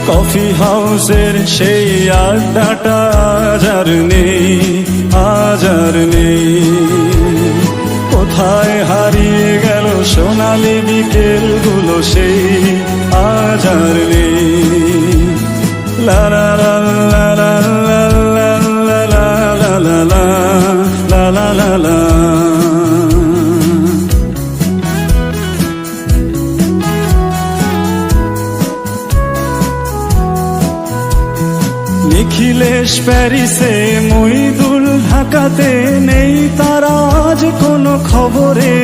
Coffee হাউসের সেই আড্ডাটা আজ আর নেই, আজ আর নেই। কোথায় হারিয়ে গেল সোনালি বিকেলগুলো সেই আজ আর নেই। লা লা লা লা লা লা লা লা লা লা লা লা লা লা। নিখিলেশ প্যারিসে, মইদুল ঢাকাতে, নেই তারা আজ কোনো খবরে।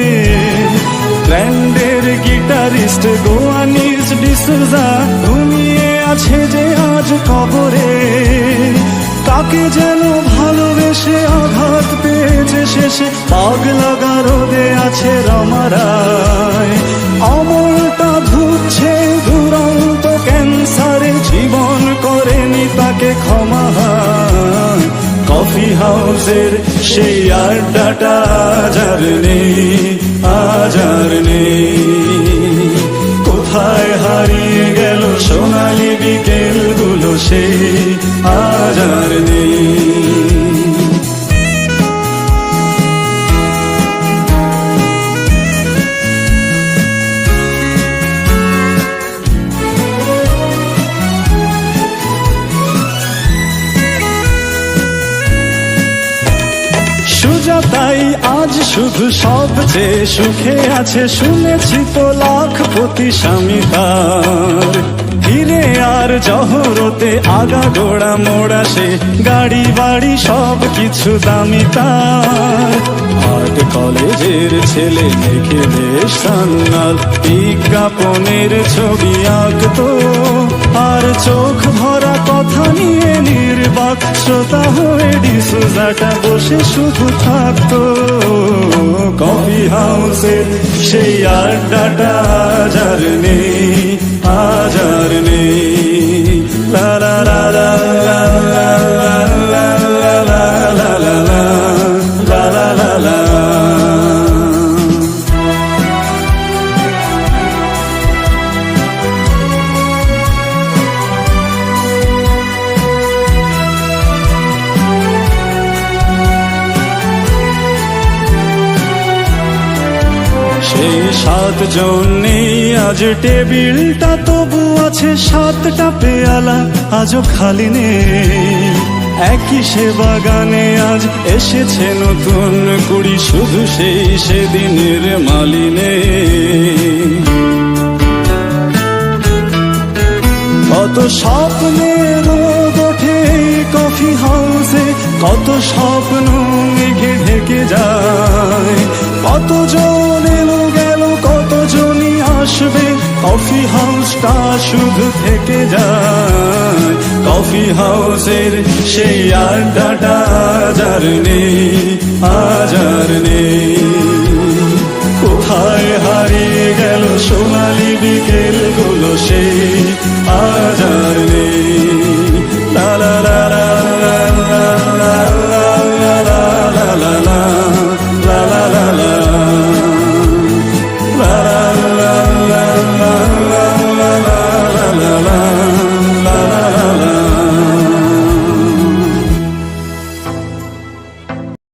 ব্র্যান্ডের গিটারিস্ট গোয়ানিজ ডিসুজা ঘুমিয়ে আছে যে আজ কবরে। কাকে যেন ভালোবেসে আঘাত পেয়েছে শেষে, পাগলা গারদে আছে রমারায়। অমলটা ধুচ্ছে দুরন্ত ক্যান্সারে, জীবন করেনি তাকে ক্ষমা। কফি হাউসের সেই আড্ডাটা আজ আর নেই, আজ আর নেই। কোথায় হারিয়ে গেল সোনালি বিকেলগুলো সেই আজ আর নেই। সুজাতাই আজ শুধু সবচেয়ে সুখে আছে, শুনেছি তো লাখপতি স্বামী তার। হিরে আর জহরতে আগা গোড়া মোড়া সে, গাড়ি বাড়ি সব কিছু দামি তার। আর্ট কলেজের ছেলে দেখে বেশ সান্নাল, বিজ্ঞাপনের ছবি আঁকতো আর চোখ ভরা কথা নিয়ে নির্বাক শ্রোতা হয়ে ডিসুজাটা বসে শুধু থাকতো। কফি হাউসের সেই আড্ডাটা আজ আর নেই, আজ আর নেই। লা লা লা লা লা লা লা লা লা লা লা লা লা লা। সেই 7 জন নেই আজ টেবিলটা, তবু আছে 7টা পেয়ালা আজও খালি নেই। একই সে বাগানে আজ এসেছে নতুন কুড়ি, শুধু সেই সেদিনের মালিনে। কত স্বপ্নের রোদ ওঠে কফি হাউসে, কত স্বপ্ন মেঘে ঢেকে যায়। কতজন এলো গেল, কতজনই আসবে, কফি হাউসটা শুধু থেকে যায়। কফি হাউসের সেই আড্ডাটা আজ আর নেই, আজ আর নেই। কোথায় হারিয়ে গেল সোনালি বিকেলগুলো সেই আজ আর নেই।